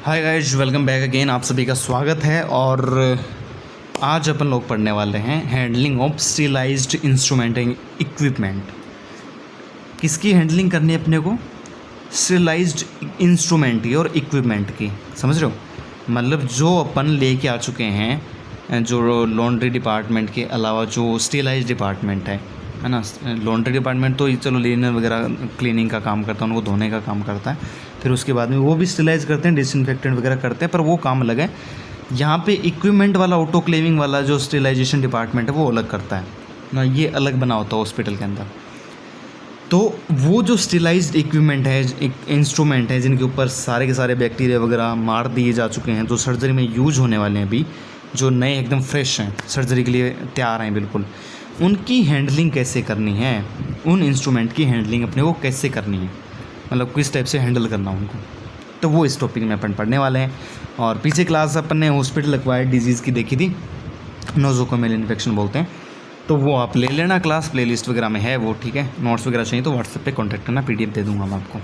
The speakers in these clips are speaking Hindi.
Hi guys, welcome back again. आप सभी का स्वागत है। और आज अपन लोग पढ़ने वाले हैं handling of sterilised instrument and equipment. किसकी हैंडलिंग करनी है अपने को? स्टीलाइज्ड इंस्ट्रूमेंट की और इक्विपमेंट की। समझ रहे हो? मतलब जो अपन लेके आ चुके हैं, जो लॉन्ड्री डिपार्टमेंट के अलावा जो स्टीलाइज्ड डिपार्टमेंट है ना। लॉन्ड्री डिपार्टमेंट तो चलो क्लीनर वगैरह क्लीनिंग का काम करता है, उनको धोने का काम करता है। फिर उसके बाद में वो भी स्टेलाइज करते हैं, डिसइंफेक्टेंट वगैरह करते हैं, पर वो काम अलग है। यहाँ पे इक्विपमेंट वाला, ऑटोक्लेविंग वाला जो स्टेलाइजेशन डिपार्टमेंट है वो अलग करता है ना। ये अलग बना होता है हॉस्पिटल के अंदर। तो वो जो स्टेलाइज्ड इक्विपमेंट है, इंस्ट्रूमेंट है, जिनके ऊपर सारे के सारे बैक्टीरिया वगैरह मार दिए जा चुके हैं, जो सर्जरी में यूज होने वाले हैं, अभी जो नए एकदम फ्रेश हैं, सर्जरी के लिए तैयार हैं बिल्कुल, उनकी हैंडलिंग कैसे करनी है, उन इंस्ट्रूमेंट की हैंडलिंग अपने को कैसे करनी है, मतलब किस टाइप से हैंडल करना उनको, तो वो इस टॉपिक में अपन पढ़ने वाले हैं। और पीछे क्लास अपन ने हॉस्पिटल एक्वायर्ड डिजीज़ की देखी थी, नोज़ोकोमियल इन्फेक्शन बोलते हैं, तो वो आप ले लेना, क्लास प्लेलिस्ट वगैरह में है वो। ठीक है, नोट्स वगैरह चाहिए तो व्हाट्सएप पे कांटेक्ट करना, PDF दे दूंगा मैं आपको।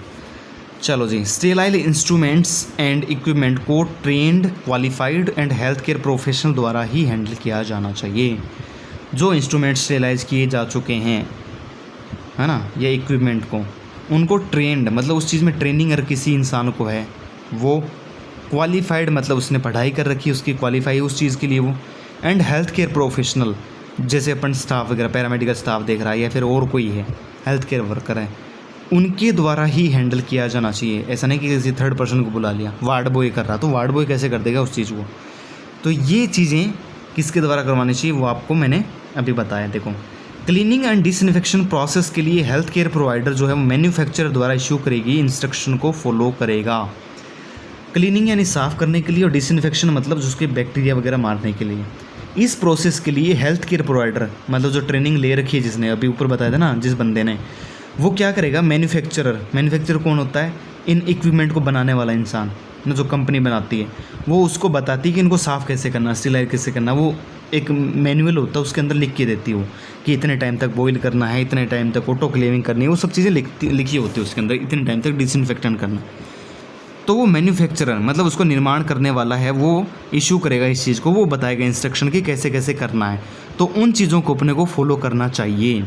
चलो जी, स्टेराइल इंस्ट्रूमेंट्स एंड इक्विपमेंट को trend, qualified and health care professional द्वारा ही हैंडल किया जाना चाहिए। जो इंस्ट्रूमेंट्स स्टेलाइज किए जा चुके हैं, है ना, या इक्विपमेंट को, उनको ट्रेंड मतलब उस चीज़ में ट्रेनिंग अगर किसी इंसान को है, वो क्वालिफाइड मतलब उसने पढ़ाई कर रखी है, उसकी क्वालिफाई उस चीज़ के लिए वो, एंड हेल्थ केयर प्रोफेशनल, जैसे अपन स्टाफ वगैरह पैरामेडिकल स्टाफ देख रहा है या फिर और कोई है हेल्थ केयर वर्कर है, उनके द्वारा ही हैंडल किया जाना चाहिए। ऐसा नहीं कि किसी थर्ड पर्सन को बुला लिया, वार्ड बॉय कर रहा तो वार्ड बॉय कैसे कर देगा उस चीज़ को। तो ये चीज़ें किसके द्वारा करवानी चाहिए वो आपको मैंने अभी बताया। देखो, क्लीनिंग एंड डिसइंफेक्शन प्रोसेस के लिए हेल्थ केयर प्रोवाइडर जो है मैन्युफैक्चरर द्वारा इशू करेगी इंस्ट्रक्शन को फॉलो करेगा। क्लीनिंग यानी साफ़ करने के लिए, और डिसइंफेक्शन मतलब जिसके बैक्टीरिया वगैरह मारने के लिए। इस प्रोसेस के लिए हेल्थ केयर प्रोवाइडर मतलब जो ट्रेनिंग ले रखी है, जिसने अभी ऊपर बताया था ना, जिस बंदे ने, वो क्या करेगा? मैन्युफैक्चरर कौन होता है? इन इक्विपमेंट को बनाने वाला इंसान ना, जो कंपनी बनाती है, वो उसको बताती है कि इनको साफ़ कैसे करना, स्टेलाइज कैसे करना। वो एक मैनुअल होता है, उसके अंदर लिख के देती हो कि इतने टाइम तक बॉईल करना है, इतने टाइम तक ऑटोक्लेविंग करनी है, वो सब चीज़ें लिखी होती है उसके अंदर, इतने टाइम तक डिसइंफेक्टेंट करना। तो वो मैन्युफैक्चरर मतलब उसको निर्माण करने वाला है, वो इशू करेगा इस चीज़ को, वो बताएगा इंस्ट्रक्शन कि कैसे कैसे करना है। तो उन चीज़ों को अपने को फॉलो करना चाहिए,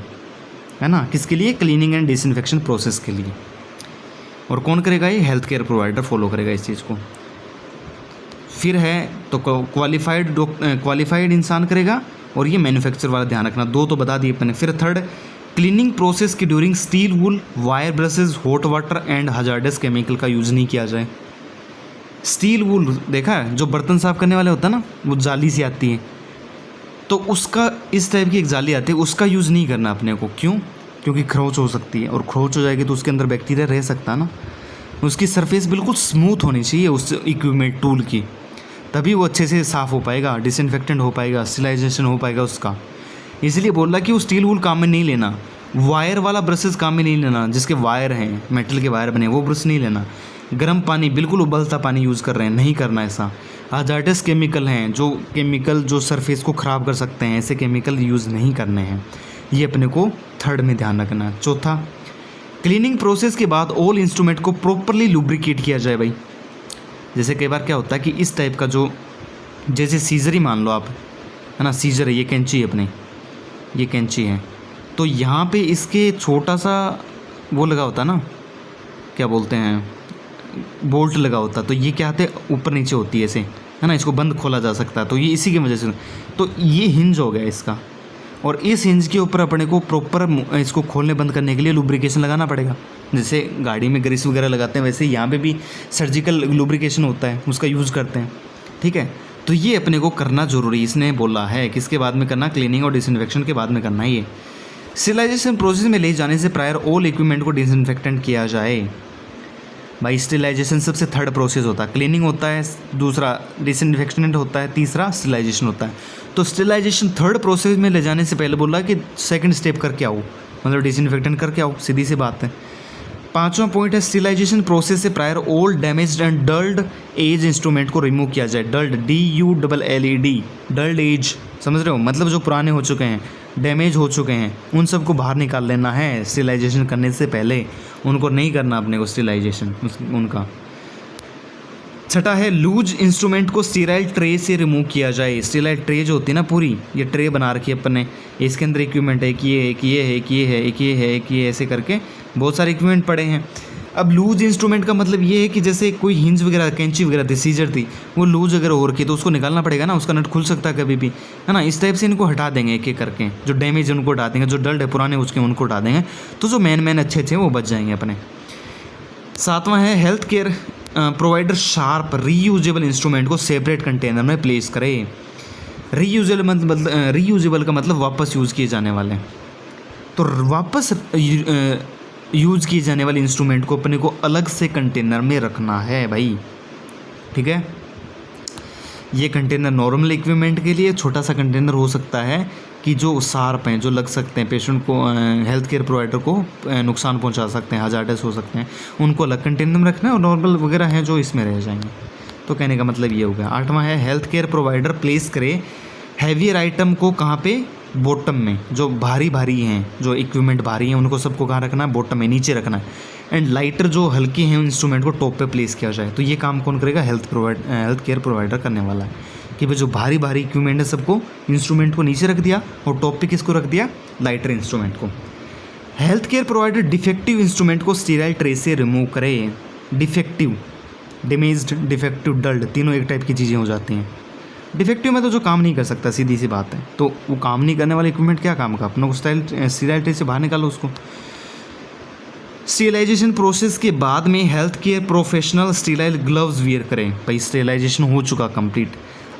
है ना। किसके लिए? क्लीनिंग एंड डिसइंफेक्शन प्रोसेस के लिए। और कौन करेगा? ये हेल्थ केयर प्रोवाइडर फॉलो करेगा इस चीज़ को। फिर है तो क्वालिफाइड इंसान करेगा, और ये मैन्युफैक्चर वाला ध्यान रखना। दो तो बता दिए अपने। फिर थर्ड, क्लीनिंग प्रोसेस की during steel wool, wire brushes, hot water and hazardous chemical का यूज़ नहीं किया जाए। स्टील वूल देखा है, जो बर्तन साफ करने वाले होता है ना, वो जाली सी आती है, तो उसका इस टाइप की एक जाली आती है, उसका यूज़ नहीं करना अपने को। क्यों? क्योंकि खरोच हो सकती है, और खरोच हो जाएगी तो उसके अंदर बैक्टीरिया रह सकता है ना। उसकी सरफेस बिल्कुल स्मूथ होनी चाहिए उस इक्विपमेंट टूल की, तभी वो अच्छे से साफ़ हो पाएगा, डिसइंफेक्टेंट हो पाएगा, स्टेलाइजेशन हो पाएगा उसका। इसलिए बोल रहा कि वो स्टील वूल काम में नहीं लेना, वायर वाला ब्रशेस काम में नहीं लेना, जिसके वायर हैं, मेटल के वायर बने, वो ब्रश नहीं लेना। गर्म पानी, बिल्कुल उबलता पानी यूज़ कर रहे हैं, नहीं करना ऐसा। हजार्डस केमिकल हैं, जो केमिकल जो सरफेस को ख़राब कर सकते हैं, ऐसे केमिकल यूज़ नहीं करने हैं। ये अपने को थर्ड में ध्यान रखना है। चौथा, क्लीनिंग प्रोसेस के बाद ऑल इंस्ट्रूमेंट को प्रॉपरली लुब्रिकेट किया जाए। भाई जैसे कई बार क्या होता है कि इस टाइप का जो, जैसे सीजर ही मान लो आप, है ना, सीजर है, ये कैंची है अपनी, ये कैंची है, तो यहाँ पे इसके छोटा सा वो लगा होता है ना, क्या बोलते हैं, बोल्ट लगा होता है, तो ये क्या आते हैं, ऊपर नीचे होती है ऐसे, है ना, इसको बंद खोला जा सकता है, तो ये इसी की वजह से। तो ये हिंज हो गया इसका, और इस हिंज के ऊपर अपने को प्रॉपर इसको खोलने बंद करने के लिए लुब्रिकेशन लगाना पड़ेगा। जैसे गाड़ी में ग्रीस वगैरह लगाते हैं, वैसे यहाँ पे भी सर्जिकल लुब्रिकेशन होता है, उसका यूज़ करते हैं। ठीक है, तो ये अपने को करना ज़रूरी, इसने बोला है। किसके बाद में करना? क्लीनिंग और डिसइंफेक्शन के बाद में करना है ये। स्टेलाइजेशन प्रोसेस में ले जाने से प्रायर ऑल इक्विपमेंट को डिसइंफेक्टेंट किया जाए। भाई स्टेलाइजेशन सबसे थर्ड प्रोसेस होता है, क्लीनिंग होता है, दूसरा डिसइंफेक्शन होता है, तीसरा स्टेलाइजेशन होता है। तो स्टेलाइजेशन थर्ड प्रोसेस में ले जाने से पहले बोला कि सेकंड स्टेप करके आओ, मतलब डिसइंफेक्टेंट करके आओ, सीधी सी बात है। पांचवा पॉइंट है, स्टेलाइजेशन प्रोसेस से prior old damaged and dulled edge instrument को रिमूव किया जाए। डल्ड, DULLED, डल्ड एज, समझ रहे हो, मतलब जो पुराने हो चुके हैं, डैमेज हो चुके हैं, उन सब को बाहर निकाल लेना है स्टेलाइजेशन करने से पहले। उनको नहीं करना अपने को स्टेलाइजेशन उनका। छठा है लूज इंस्ट्रूमेंट को स्टीराइल ट्रे से रिमूव किया जाए। स्टीराइल ट्रे जो होती है ना, पूरी ये ट्रे बना रखी है अपन ने, इसके अंदर इक्विपमेंट है, एक ये है, एक ये है, एक ये है, एक ये है, एक ये, ऐसे करके बहुत सारे इक्विपमेंट पड़े हैं। अब लूज इंस्ट्रूमेंट का मतलब ये है कि जैसे कोई हिंज वगैरह, कैंची वगैरह थी, सीजर थी, वो लूज अगर हो रखी है तो उसको निकालना पड़ेगा ना, उसका नट खुल सकता है कभी भी, है ना। इस टाइप से इनको हटा देंगे एक एक करके, जो डैमेज है उनको हटा देंगे, जो डल्ड है पुराने उसके उनको हटा देंगे, तो जो मेन अच्छे अच्छे वो बच जाएंगे अपने। सातवां है health care provider sharp reusable instrument को सेपरेट कंटेनर में प्लेस करे। रीयूजेबल का मतलब वापस यूज़ किए जाने वाले, तो वापस यूज़ किए जाने वाले इंस्ट्रूमेंट को अपने को अलग से कंटेनर में रखना है भाई, ठीक है। ये कंटेनर नॉर्मल इक्विपमेंट के लिए, छोटा सा कंटेनर हो सकता है कि जो शार्प हैं, जो लग सकते हैं, पेशेंट को, हेल्थ केयर प्रोवाइडर को नुकसान पहुंचा सकते हैं, हजार्डस हो सकते हैं, उनको अलग कंटेनर में रखना है, और नॉर्मल वगैरह हैं जो इसमें रह जाएंगे। तो कहने का मतलब ये हो गया। आठवां है हेल्थ केयर प्रोवाइडर प्लेस करे हैवियर आइटम को कहाँ पे, बॉटम में। जो भारी हैं, जो इक्विपमेंट भारी हैं, उनको सबको कहाँ रखना है, बॉटम में, नीचे रखना है। एंड लाइटर जो हल्के हैं इंस्ट्रूमेंट को टॉप पे प्लेस किया जाए। तो ये काम कौन करेगा, हेल्थ केयर प्रोवाइडर करने वाला है कि भाई जो भारी इक्विपमेंट है सबको, इंस्ट्रूमेंट को नीचे रख दिया, और टॉप पे किसको रख दिया, लाइटर इंस्ट्रूमेंट को। Health care provider defective instrument को स्टीराइल ट्रे से रिमूव करे। डिफेक्टिव, डैमेज्ड, डिफेक्टिव, डल्ड, तीनों एक टाइप की चीज़ें हो जाती हैं। डिफेक्टिव में तो जो काम नहीं कर सकता, सीधी सी बात है, तो वो काम नहीं करने वाला इक्विपमेंट क्या काम का, अपना स्टीराइल ट्रे से बाहर निकालो उसको। स्टीलाइजेशन प्रोसेस के बाद में health care professional sterile gloves wear करें। भाई स्टीलाइजेशन हो चुका कंप्लीट,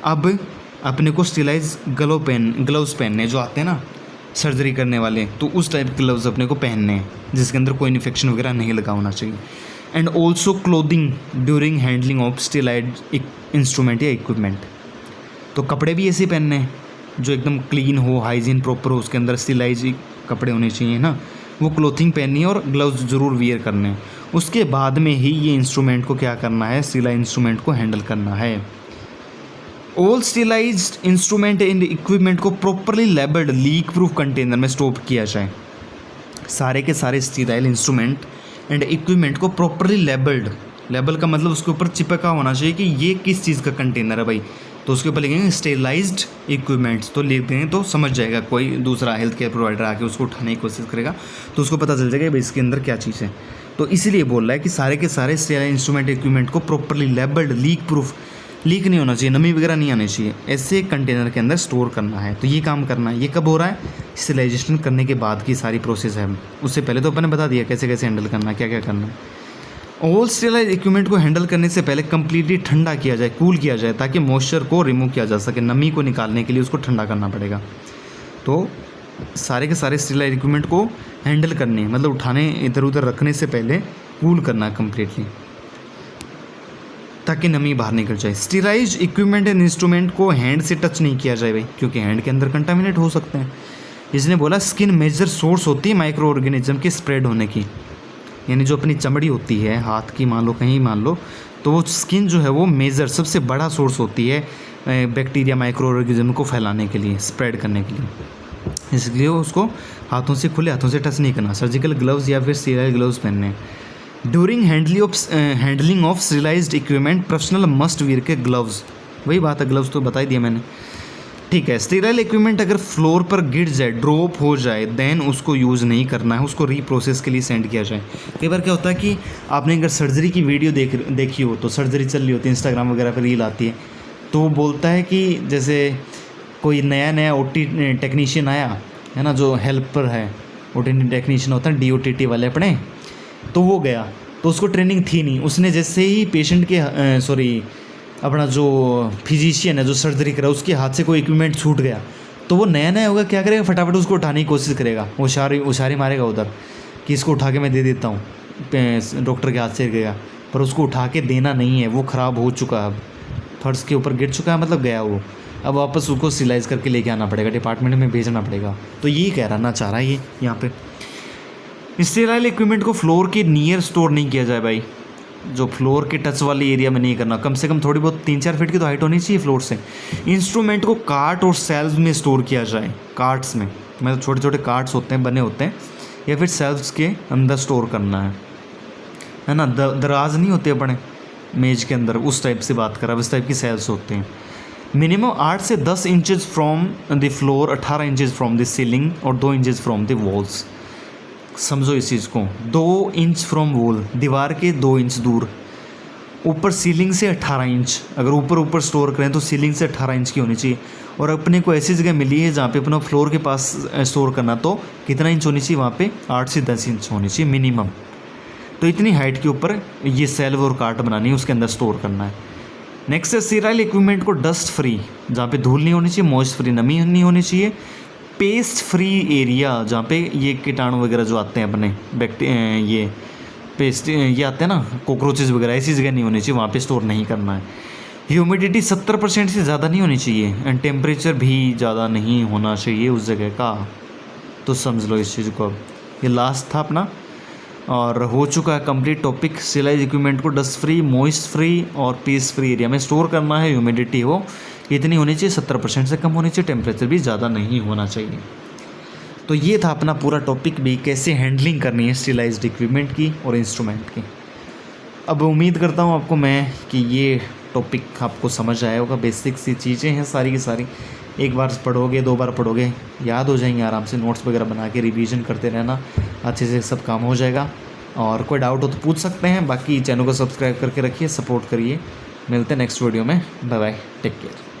अब अपने को स्टीलाइज ग्लव्स पहनने जो आते हैं ना सर्जरी करने वाले, तो उस टाइप के ग्लव्स अपने को पहनने हैं जिसके अंदर कोई इन्फेक्शन वगैरह नहीं लगा होना चाहिए। And also clothing during handling of sterilised instrument या इक्विपमेंट। तो कपड़े भी ऐसे पहनने हैं जो एकदम क्लीन हो, हाइजीन प्रॉपर हो, उसके अंदर स्टीलाइज कपड़े होने चाहिए ना, वो क्लोथिंग पहननी है और ग्लव्स ज़रूर वियर करने हैं। उसके बाद में ही ये इंस्ट्रूमेंट को क्या करना है, स्टीलाइज इंस्ट्रूमेंट को हैंडल करना है। ऑल स्टीलाइज्ड इंस्ट्रूमेंट एंड इक्विपमेंट को properly labelled leak proof container में स्टोर किया जाए। सारे के सारे स्टीराइल इंस्ट्रूमेंट एंड इक्विपमेंट को प्रॉपरली लेबल्ड, लेबल का मतलब उसके ऊपर चिपका होना चाहिए कि ये किस चीज़ का कंटेनर है भाई, तो उसके ऊपर लिखेंगे स्टेलाइज्ड इक्विपमेंट्स, तो लिख देंगे तो समझ जाएगा, कोई दूसरा हेल्थ केयर प्रोवाइडर आके उसको उठाने की कोशिश करेगा तो उसको पता चल जाएगा भाई इसके अंदर क्या चीज़ है। तो इसलिए बोल रहा है कि सारे के सारे स्टेलाइज इंस्ट्रूमेंट इक्विपमेंट को properly labelled, leak proof, leak नहीं होना चाहिए, नमी वगैरह नहीं आनी चाहिए, ऐसे कंटेनर के अंदर स्टोर करना है। तो ये काम करना है। ये कब हो रहा है, स्टेलाइजेशन करने के बाद की सारी प्रोसेस है। उससे पहले तो अपन ने बता दिया कैसे कैसे हैंडल करना है, क्या क्या करना है। ऑल स्टेलाइज इक्विपमेंट को हैंडल करने से पहले कंप्लीटली ठंडा किया जाए, कूल किया जाए, ताकि मॉइस्चर को रिमूव किया जा सके। नमी को निकालने के लिए उसको ठंडा करना पड़ेगा। तो सारे के सारे स्टेलाइज इक्विपमेंट को हैंडल करने, मतलब उठाने, इधर उधर रखने से पहले कूल करना कम्प्लीटली, ताकि नमी बाहर निकल जाए। स्टीराइज इक्विपमेंट एंड इंस्ट्रूमेंट को हैंड से टच नहीं किया जाए भाई, क्योंकि हैंड के अंदर कंटामिनेट हो सकते हैं। इसने बोला स्किन मेजर सोर्स होती है माइक्रो ऑर्गेनिज्म के स्प्रेड होने की, यानी जो अपनी चमड़ी होती है हाथ की, मान लो कहीं मान लो, तो वो स्किन जो है वो मेजर सबसे बड़ा सोर्स होती है बैक्टीरिया, माइक्रो ऑर्गेनिज्म को फैलाने के लिए, स्प्रेड करने के लिए। इसलिए उसको हाथों से, खुले हाथों से टच नहीं करना। सर्जिकल ग्लव्स या फिर स्टीराइल ग्लव्स पहनने। During handling of sterilised equipment professional must wear के ग्लव्स, वही बात है, ग्लव्स तो बता ही दिया मैंने, ठीक है। स्टीराइल इक्विपमेंट अगर फ्लोर पर गिर जाए, ड्रॉप हो जाए, देन उसको यूज़ नहीं करना है, उसको रीप्रोसेस के लिए सेंड किया जाए। कई बार क्या होता है कि आपने अगर सर्जरी की वीडियो देखी हो, तो सर्जरी चल रही होती है, इंस्टाग्राम वगैरह पर रील आती है, तो वो बोलता है कि जैसे कोई नया ओटी टेक्नीशियन आया है ना, जो हेल्पर है, ओटी टेक्नीशियन होता है, DOTT वाले अपने, तो वो गया, तो उसको ट्रेनिंग थी नहीं, उसने जैसे ही पेशेंट के अपना जो फिजिशियन है जो सर्जरी करा, उसके हाथ से कोई इक्विपमेंट छूट गया, तो वो नया होगा, क्या करेगा, फटाफट उसको उठाने की कोशिश करेगा, उशारी मारेगा उधर कि इसको उठा के मैं दे देता हूँ, डॉक्टर के हाथ से गया, पर उसको उठा के देना नहीं है, वो ख़राब हो चुका है, अब फर्श के ऊपर गिर चुका है, मतलब गया वो, अब वापस उसको सिलाइज करके लेके आना पड़ेगा, डिपार्टमेंट में भेजना पड़ेगा। तो यही कहना चाह रहा है ये यहाँ पे। स्टीराइल इक्विपमेंट को फ्लोर के नियर स्टोर नहीं किया जाए भाई, जो फ्लोर के टच वाले एरिया में नहीं करना, कम से कम थोड़ी बहुत 3-4 फीट की तो हाइट होनी चाहिए फ्लोर से। इंस्ट्रूमेंट को कार्ट और सेल्फ में स्टोर किया जाए, कार्ट्स में, मतलब छोटे छोटे कार्ट्स होते हैं, बने होते हैं, या फिर सेल्फ्स के अंदर स्टोर करना है ना। दराज नहीं होते अपने, मेज के अंदर, उस टाइप से बात कर रहा है, उस टाइप की सेल्स होते हैं। मिनिमम 8 से 10 inches from the floor, 18 inches from the ceiling और 2 इंचेस फ्रॉम द वॉल्स। समझो इस चीज़ को, 2 इंच फ्रॉम वॉल, दीवार के 2 इंच दूर, ऊपर सीलिंग से 18 इंच, अगर ऊपर स्टोर करें तो सीलिंग से 18 इंच की होनी चाहिए। और अपने को ऐसी जगह मिली है जहाँ पे अपना फ्लोर के पास स्टोर करना, तो कितना इंच होनी चाहिए वहाँ पे, 8 से 10 इंच होनी चाहिए मिनिमम। तो इतनी हाइट के ऊपर ये सेल्व और कार्ट बनानी है, उसके अंदर स्टोर करना है। नेक्स्ट है स्टीराइल इक्विपमेंट को डस्ट फ्री, जहाँ पे धूल नहीं होनी चाहिए, मॉइस्ट फ्री, नमी नहीं होनी चाहिए, पेस्ट फ्री एरिया, जहाँ पे ये कीटाणु वगैरह जो आते हैं अपने ये पेस्ट ये आते हैं ना, कॉकरोचेस वगैरह, ऐसी जगह नहीं होनी चाहिए, वहाँ पे स्टोर नहीं करना है। ह्यूमिडिटी 70% से ज़्यादा नहीं होनी चाहिए एंड टेम्परेचर भी ज़्यादा नहीं होना चाहिए उस जगह का। तो समझ लो इस चीज़ को। ये लास्ट था अपना और हो चुका है कंप्लीट टॉपिक। सिलाइज इक्विपमेंट को डस्ट फ्री, मॉइस्ट फ्री और पेस्ट फ्री एरिया में स्टोर करना है। ह्यूमिडिटी हो इतनी होनी चाहिए, 70% से कम होनी चाहिए, टेम्परेचर भी ज़्यादा नहीं होना चाहिए। तो ये था अपना पूरा टॉपिक भी, कैसे हैंडलिंग करनी है स्टीलाइज्ड इक्विपमेंट की और इंस्ट्रूमेंट की। अब उम्मीद करता हूँ आपको मैं कि ये टॉपिक आपको समझ आया होगा। बेसिक सी चीज़ें हैं सारी की सारी, एक बार पढ़ोगे 2 बार पढ़ोगे याद हो जाएंगे आराम से। नोट्स वगैरह बना के रिवीजन करते रहना, अच्छे से सब काम हो जाएगा। और कोई डाउट हो तो पूछ सकते हैं, बाकी चैनल को सब्सक्राइब करके रखिए, सपोर्ट करिए। मिलते हैं नेक्स्ट वीडियो में, बाय बाय, टेक केयर।